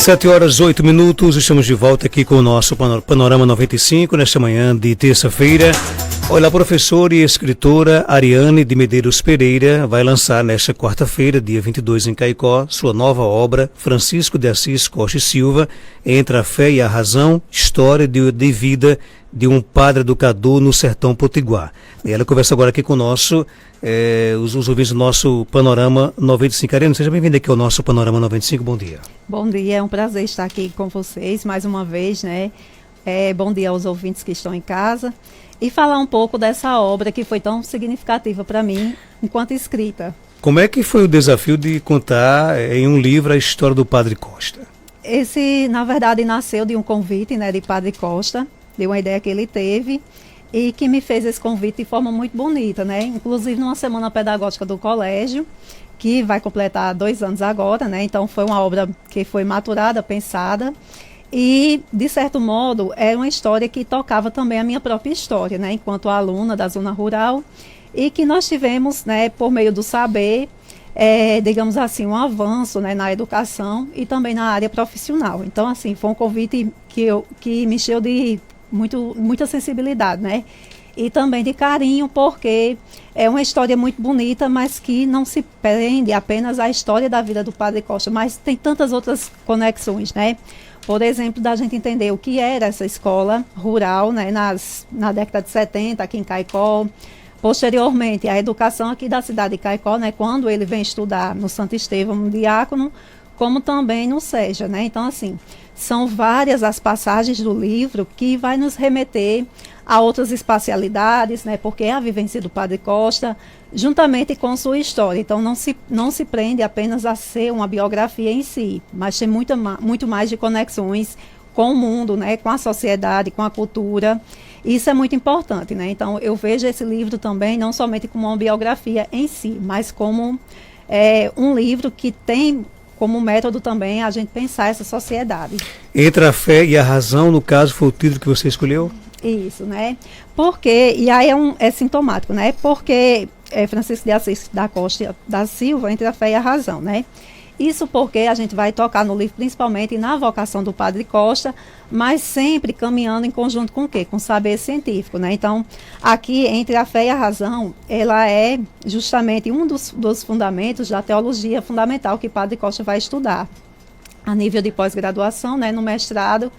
7h08, estamos de volta aqui com o nosso Panorama 95, nesta manhã de terça-feira. Olha, a professora e escritora Ariane de Medeiros Pereira vai lançar nesta quarta-feira, dia 22, em Caicó, sua nova obra, Francisco de Assis Costa e Silva, Entre a Fé e a Razão, História de Vida de um Padre Educador no Sertão Potiguar. E ela conversa agora aqui conosco, os ouvintes do nosso Panorama 95. Ariane, seja bem-vinda aqui ao nosso Panorama 95, bom dia. Bom dia, é um prazer estar aqui com vocês mais uma vez, né? Bom dia aos ouvintes que estão em casa. E falar um pouco dessa obra que foi tão significativa para mim enquanto escrita. Como é que foi o desafio de contar em um livro a história do Padre Costa? Esse, na verdade, nasceu de um convite, né, de Padre Costa, de uma ideia que ele teve e que me fez esse convite de forma muito bonita, né? Inclusive numa semana pedagógica do colégio, que vai completar 2 anos agora, né? Então foi uma obra que foi maturada, pensada. E, de certo modo, é uma história que tocava também a minha própria história, né, enquanto aluna da zona rural, e que nós tivemos, né, por meio do saber, digamos assim, um avanço, né, na educação e também na área profissional. Então, assim, foi um convite que me encheu de muita sensibilidade, né, e também de carinho, porque é uma história muito bonita, mas que não se prende apenas à história da vida do Padre Costa, mas tem tantas outras conexões, né. Por exemplo, da gente entender o que era essa escola rural, né, na década de 70, aqui em Caicó. Posteriormente, a educação aqui da cidade de Caicó, né, quando ele vem estudar no Santo Estevão Diácono, como também no SEJA, né. Então, assim, são várias as passagens do livro que vai nos remeter a outras espacialidades, né, porque é a vivência do Padre Costa, juntamente com sua história. Então, não se prende apenas a ser uma biografia em si, mas tem muito mais de conexões com o mundo, né, com a sociedade, com a cultura. Isso é muito importante, né? Então, eu vejo esse livro também não somente como uma biografia em si, mas como um livro que tem como método também a gente pensar essa sociedade. Entre a Fé e a Razão, no caso, foi o título que você escolheu? Isso, né? Porque, e aí é sintomático, né? Porque Francisco de Assis da Costa da Silva, Entre a Fé e a Razão, né? Isso porque a gente vai tocar no livro principalmente na vocação do Padre Costa, mas sempre caminhando em conjunto com o quê? Com o saber científico, né? Então, aqui, Entre a Fé e a Razão, ela é justamente um dos fundamentos da teologia fundamental que Padre Costa vai estudar a nível de pós-graduação, né? No mestrado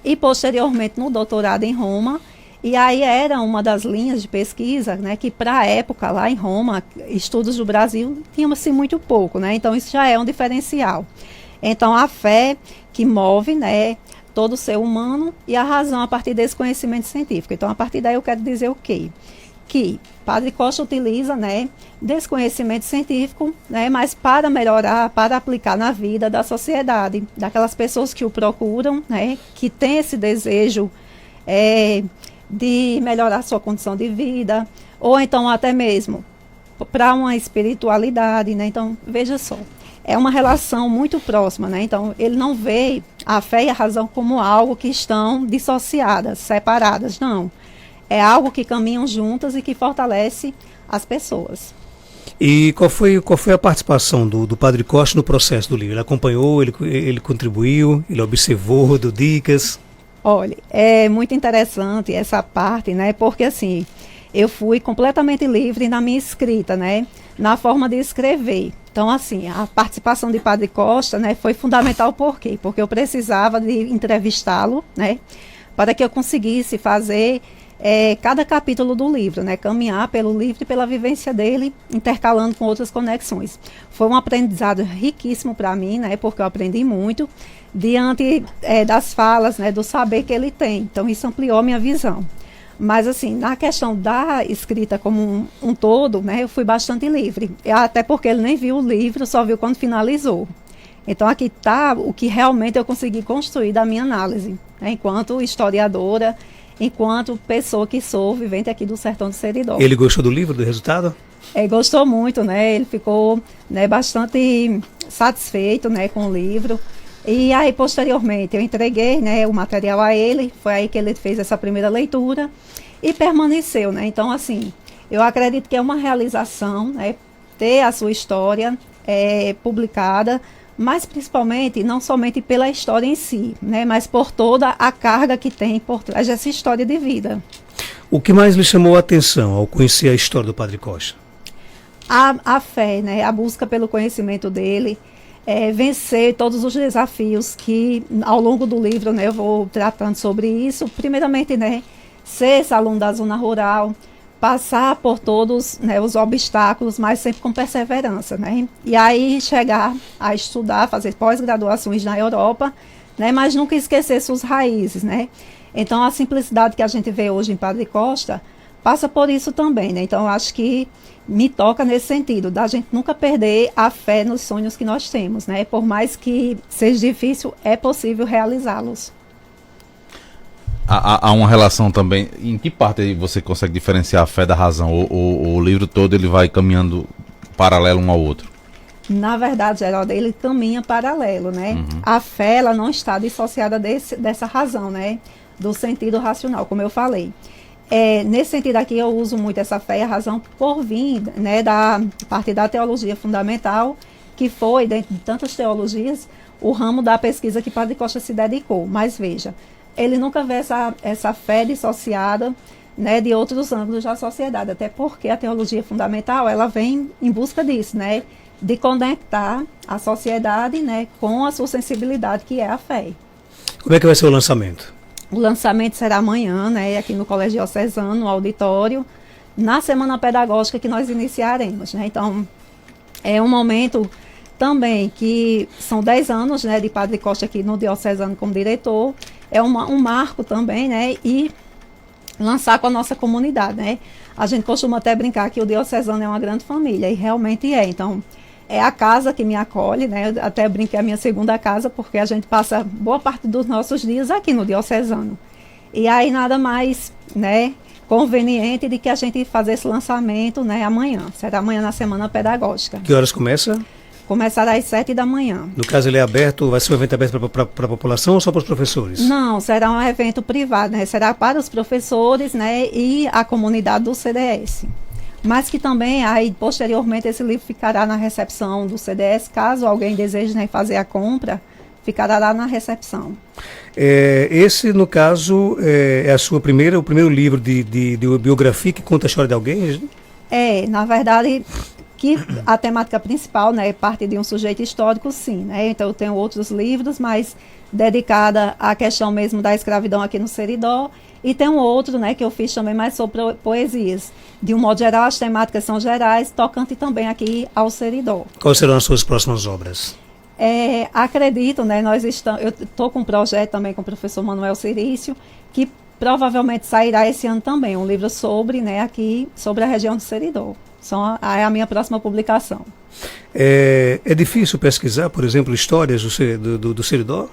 e posteriormente no doutorado em Roma. E aí era uma das linhas de pesquisa, né, que para a época lá em Roma, estudos do Brasil, tinham-se muito pouco, né? Então isso já é um diferencial. Então a fé que move, né, todo ser humano e a razão a partir desse conhecimento científico. Então a partir daí eu quero dizer o quê? Que Padre Costa utiliza, né, desse conhecimento científico, né, mas para melhorar, para aplicar na vida da sociedade, daquelas pessoas que o procuram, né, que tem esse desejo de melhorar sua condição de vida, ou então até mesmo para uma espiritualidade, né? Então, veja só, é uma relação muito próxima, né? Então, ele não vê a fé e a razão como algo que estão dissociadas, separadas, não. É algo que caminham juntas e que fortalece as pessoas. E qual foi a participação do Padre Costa no processo do livro? Ele acompanhou, ele contribuiu, ele observou, deu dicas? Olha, é muito interessante essa parte, né? Porque assim, eu fui completamente livre na minha escrita, né? Na forma de escrever. Então, assim, a participação de Padre Costa, né, foi fundamental por quê? Porque eu precisava de entrevistá-lo, né? Para que eu conseguisse fazer cada capítulo do livro, né? Caminhar pelo livro e pela vivência dele, intercalando com outras conexões. Foi um aprendizado riquíssimo para mim, né? Porque eu aprendi muito diante das falas, né? Do saber que ele tem. Então, isso ampliou minha visão. Mas, assim, na questão da escrita como um todo, né? Eu fui bastante livre. Até porque ele nem viu o livro, só viu quando finalizou. Então, aqui está o que realmente eu consegui construir da minha análise, né? Enquanto historiadora, enquanto pessoa que sou vivente aqui do Sertão do Seridó. Ele gostou do livro, do resultado? Gostou muito, né? Ele ficou, né, bastante satisfeito, né, com o livro. E aí, posteriormente, eu entreguei, né, o material a ele. Foi aí que ele fez essa primeira leitura e permaneceu, né? Então, assim, eu acredito que é uma realização, né, ter a sua história publicada mas principalmente, não somente pela história em si, né, mas por toda a carga que tem por trás dessa história de vida. O que mais lhe chamou a atenção ao conhecer a história do Padre Costa? A fé, né, a busca pelo conhecimento dele, vencer todos os desafios que ao longo do livro, né, eu vou tratando sobre isso. Primeiramente, né, ser esse aluno da zona rural, passar por todos, né, os obstáculos, mas sempre com perseverança, né, e aí chegar a estudar, fazer pós-graduações na Europa, né, mas nunca esquecer suas raízes, né. Então a simplicidade que a gente vê hoje em Padre Costa passa por isso também, né. Então eu acho que me toca nesse sentido, da gente nunca perder a fé nos sonhos que nós temos, né? Por mais que seja difícil, é possível realizá-los. Há uma relação também, em que parte você consegue diferenciar a fé da razão? O livro todo ele vai caminhando paralelo um ao outro? Na verdade, Geraldo, ele caminha paralelo, né? A fé, ela não está dissociada dessa razão, né? Do sentido racional, como eu falei. Nesse sentido aqui, eu uso muito essa fé e a razão por vir, né, da parte da teologia fundamental, que foi, dentro de tantas teologias, o ramo da pesquisa que Padre Costa se dedicou. Mas veja, ele nunca vê essa fé dissociada, né, de outros ângulos da sociedade, até porque a teologia fundamental, ela vem em busca disso, né, de conectar a sociedade, né, com a sua sensibilidade, que é a fé. Como é que vai ser o lançamento? O lançamento será amanhã, né, aqui no Colégio Diocesano, no auditório, na semana pedagógica que nós iniciaremos, né. Então, é um momento também que são 10 anos, né, de Padre Costa aqui no Diocesano como diretor, é um marco também, né, e lançar com a nossa comunidade, né. A gente costuma até brincar que o Diocesano é uma grande família, e realmente é. Então, é a casa que me acolhe, né? Eu até brinquei a minha segunda casa, porque a gente passa boa parte dos nossos dias aqui no Diocesano. E aí nada mais, né, conveniente de que a gente fazer esse lançamento, né, amanhã. Será amanhã na semana pedagógica. Que horas começa? Começará às 7 da manhã. No caso, ele é aberto, vai ser um evento aberto para a população ou só para os professores? Não, será um evento privado, né? Será para os professores, né, e a comunidade do CDS. Mas que também, aí, posteriormente, esse livro ficará na recepção do CDS, caso alguém deseje, né, fazer a compra, ficará lá na recepção. Esse, no caso, é o primeiro livro de biografia que conta a história de alguém? Na verdade, que a temática principal, né, parte de um sujeito histórico, sim, né? Então eu tenho outros livros, mas dedicada à questão mesmo da escravidão aqui no Seridó, e tem um outro, né, que eu fiz também mais sobre poesias. De um modo geral, as temáticas são gerais, tocante também aqui ao Seridó. Quais serão as suas próximas obras? Acredito, né, eu estou com um projeto também com o professor Manuel Cirício, que provavelmente sairá esse ano também, um livro sobre, né, aqui, sobre a região do Seridó. É a minha próxima publicação. É difícil pesquisar, por exemplo, histórias do Seridó?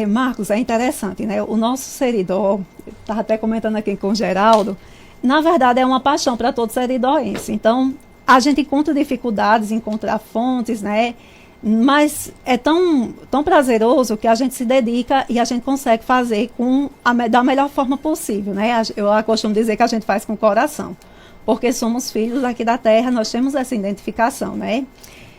Marcos, é interessante, né? O nosso Seridó, estava até comentando aqui com o Geraldo, na verdade é uma paixão para todo seridóense. Então, a gente encontra dificuldades em encontrar fontes, né? Mas é tão prazeroso que a gente se dedica e a gente consegue fazer da melhor forma possível, né? Eu costumo dizer que a gente faz com o coração, porque somos filhos aqui da terra, nós temos essa identificação, né?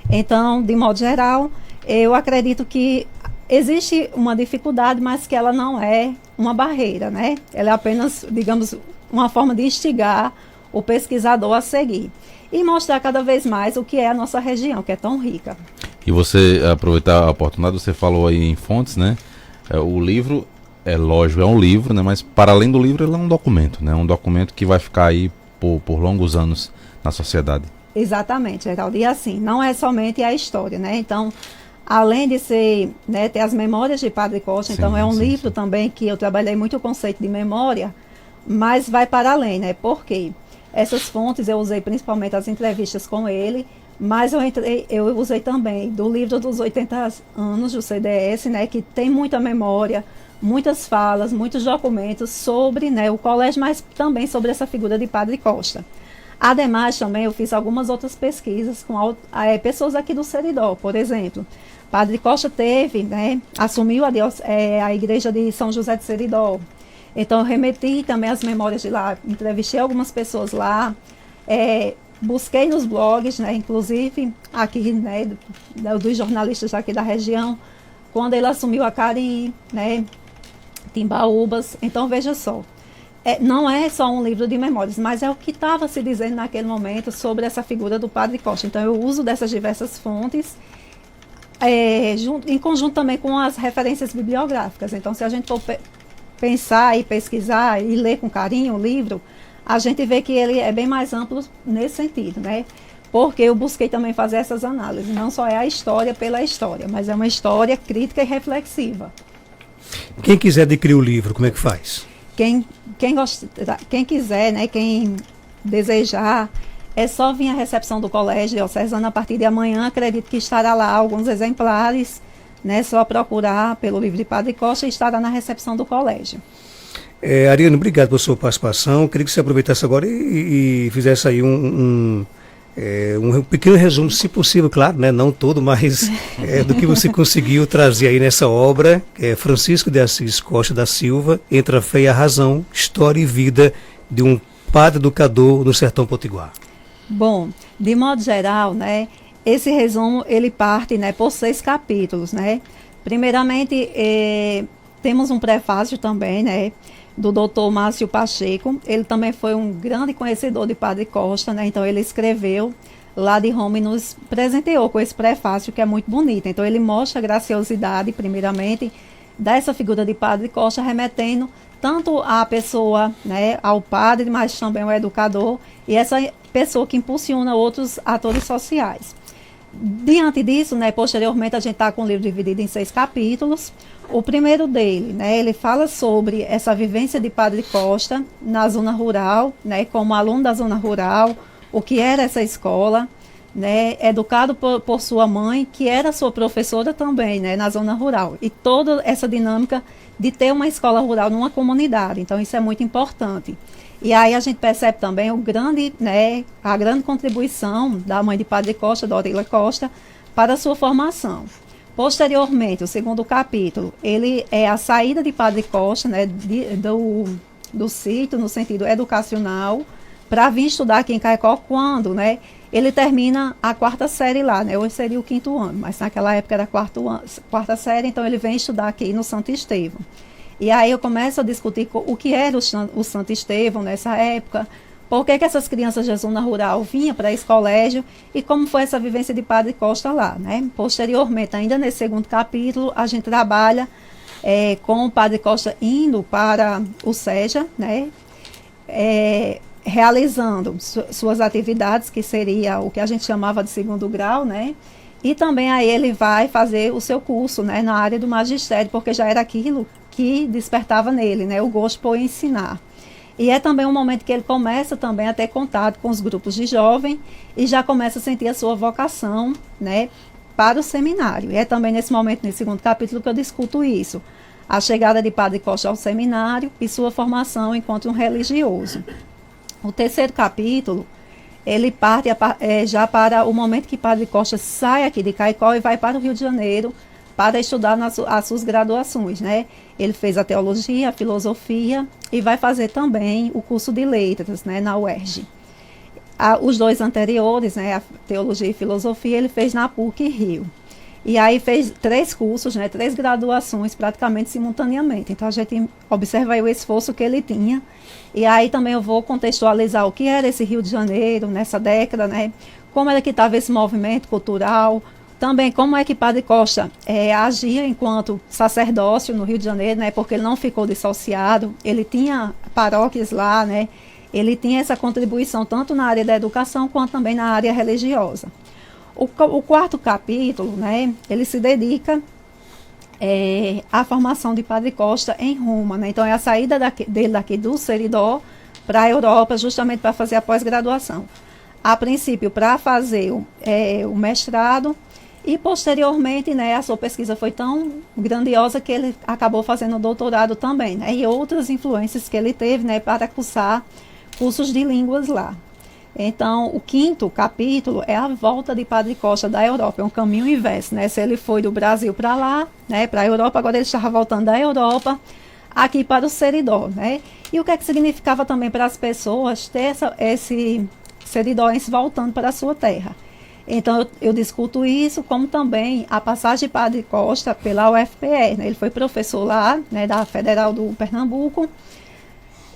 Então, de modo geral, eu acredito que existe uma dificuldade, mas que ela não é uma barreira, né? Ela é apenas, digamos, uma forma de instigar o pesquisador a seguir e mostrar cada vez mais o que é a nossa região, que é tão rica. E você, aproveitar a oportunidade, você falou aí em fontes, né? O livro, lógico, é um livro, né? Mas para além do livro, ele é um documento, né? Um documento que vai ficar aí por longos anos na sociedade. Exatamente, Geraldo. E assim, não é somente a história, né? Então, além de ser, né, ter as memórias de Padre Costa, então é um livro também que eu trabalhei muito o conceito de memória, mas vai para além, né? Por quê? Essas fontes eu usei principalmente as entrevistas com ele, mas eu usei também do livro dos 80 anos do CDS, né, que tem muita memória, muitas falas, muitos documentos sobre, né, o colégio, mas também sobre essa figura de Padre Costa. Ademais, também eu fiz algumas outras pesquisas com pessoas aqui do Seridó, por exemplo. Padre Costa assumiu a igreja de São José de Seridó. Então, eu remeti também as memórias de lá, entrevistei algumas pessoas lá, busquei nos blogs, né, inclusive aqui, né, dos jornalistas aqui da região, quando ele assumiu a Cariri, né, Timbaúbas. Então, veja só, não é só um livro de memórias, mas é o que estava se dizendo naquele momento sobre essa figura do Padre Costa. Então, eu uso dessas diversas fontes, em conjunto também com as referências bibliográficas. Então, se a gente for pensar e pesquisar e ler com carinho o livro, a gente vê que ele é bem mais amplo nesse sentido, né? Porque eu busquei também fazer essas análises. Não só é a história pela história, mas é uma história crítica e reflexiva. Quem quiser adquirir o livro, como é que faz? Quem quiser, né, quem desejar, é só vir à recepção do Colégio Diocesano a partir de amanhã. Acredito que estará lá alguns exemplares, né? Só procurar pelo livro de Padre Costa e estará na recepção do colégio. Ariane, obrigado pela sua participação. Queria que você aproveitasse agora e fizesse aí um pequeno resumo, se possível, claro, né? Não todo, mas do que você conseguiu trazer aí nessa obra, Francisco de Assis Costa da Silva, Entre a Fé e a Razão, História e Vida de um Padre Educador no Sertão Potiguar. Bom, de modo geral, né, esse resumo ele parte, né, por 6 capítulos, né? Primeiramente, temos um prefácio também, né, do Dr. Márcio Pacheco. Ele também foi um grande conhecedor de Padre Costa, né? Então ele escreveu lá de Roma e nos presenteou com esse prefácio que é muito bonito. Então ele mostra a graciosidade, primeiramente, dessa figura de Padre Costa, remetendo tanto à pessoa, né, ao padre, mas também ao educador, e essa pessoa que impulsiona outros atores sociais. Diante disso, né, posteriormente a gente está com o livro dividido em 6 capítulos. O primeiro dele, né, ele fala sobre essa vivência de Padre Costa na zona rural, né, como aluno da zona rural, o que era essa escola, né, educado por sua mãe, que era sua professora também, né, na zona rural, e toda essa dinâmica de ter uma escola rural numa comunidade. Então isso é muito importante. E aí a gente percebe também a grande contribuição da mãe de Padre Costa, Dorila Costa, para a sua formação. Posteriormente, o segundo capítulo, ele é a saída de Padre Costa, né, do sítio, no sentido educacional, para vir estudar aqui em Caicó, quando, né, ele termina a 4ª série lá, né, hoje seria o 5º ano, mas naquela época era a 4ª série, então ele vem estudar aqui no Santo Estevão. E aí eu começo a discutir o que era o Santo Estevão nessa época, por que essas crianças da zona rural vinham para esse colégio e como foi essa vivência de Padre Costa lá, né? Posteriormente, ainda nesse segundo capítulo, a gente trabalha com o Padre Costa indo para o SEJA, né? Realizando suas atividades, que seria o que a gente chamava de 2º grau, né? E também aí ele vai fazer o seu curso, né, na área do magistério, porque já era aquilo que despertava nele, né, o gosto por ensinar. E é também um momento que ele começa também a ter contato com os grupos de jovem e já começa a sentir a sua vocação, né, para o seminário. E é também nesse momento, nesse segundo capítulo, que eu discuto isso. A chegada de Padre Costa ao seminário e sua formação enquanto um religioso. O terceiro capítulo, ele parte já para o momento que Padre Costa sai aqui de Caicó e vai para o Rio de Janeiro para estudar as suas graduações, né? Ele fez a teologia, a filosofia e vai fazer também o curso de letras, né, na UERJ. Os 2 anteriores, né, a teologia e filosofia, ele fez na PUC Rio. E aí fez 3 cursos, né, 3 graduações praticamente simultaneamente. Então a gente observa aí o esforço que ele tinha. E aí também eu vou contextualizar o que era esse Rio de Janeiro nessa década, né? Como era que estava esse movimento cultural, também como é que Padre Costa agia enquanto sacerdócio no Rio de Janeiro, né? Porque ele não ficou dissociado, ele tinha paróquias lá, né? Ele tinha essa contribuição tanto na área da educação quanto também na área religiosa. O 4º capítulo, né? Ele se dedica a formação de Padre Costa em Roma, né? Então é a saída dele daqui do Seridó para a Europa, justamente para fazer a pós-graduação. A princípio para fazer o mestrado e posteriormente, né, a sua pesquisa foi tão grandiosa que ele acabou fazendo o doutorado também, né? E outras influências que ele teve, né, para cursar cursos de línguas lá. Então, o 5º capítulo é a volta de Padre Costa da Europa, é um caminho inverso, né? Se ele foi do Brasil para lá, né, para a Europa, agora ele estava voltando da Europa aqui para o Seridó, né? E o que é que significava também para as pessoas ter seridóense voltando para a sua terra. Então, eu discuto isso, como também a passagem de Padre Costa pela UFPE, né? Ele foi professor lá, né, da Federal do Pernambuco.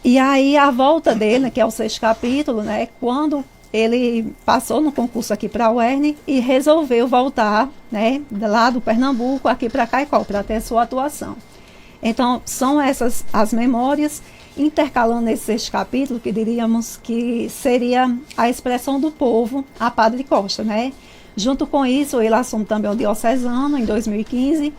E aí, a volta dele, que é o 6º capítulo, né, quando ele passou no concurso aqui para a UERN e resolveu voltar, né, lá do Pernambuco aqui para Caicó, para ter sua atuação. Então, são essas as memórias, intercalando esse 6º capítulo, que diríamos que seria a expressão do povo a Padre Costa, né? Junto com isso, ele assume também o diocesano em 2015,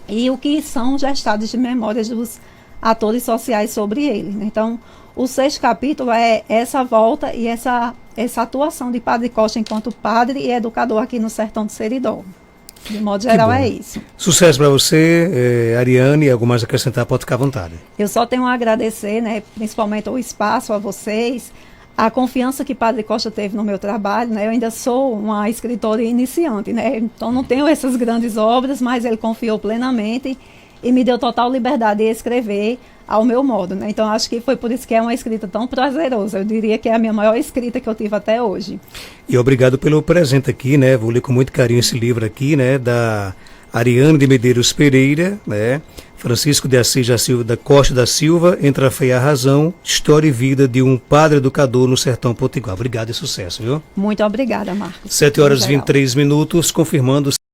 e o que são os estados de memórias dos atores sociais sobre ele, né? Então, o 6º capítulo é essa volta e essa atuação de Padre Costa enquanto padre e educador aqui no sertão do Seridó. De modo geral, é isso. Sucesso para você, Ariane. Algo mais a acrescentar, pode ficar à vontade. Eu só tenho a agradecer, né, principalmente o espaço, a vocês, a confiança que Padre Costa teve no meu trabalho, né? Eu ainda sou uma escritora iniciante, né? Então não tenho essas grandes obras, mas ele confiou plenamente e me deu total liberdade de escrever ao meu modo, né? Então acho que foi por isso que é uma escrita tão prazerosa. Eu diria que é a minha maior escrita que eu tive até hoje. E obrigado pelo presente aqui, né? Vou ler com muito carinho esse livro aqui, né? Da Ariane de Medeiros Pereira, né? Francisco de Assis da Costa da Silva, Entre a Fé e a Razão, História e Vida de um Padre Educador no Sertão Potiguar. Obrigado e sucesso, viu? Muito obrigada, Marcos. 7h23, confirmando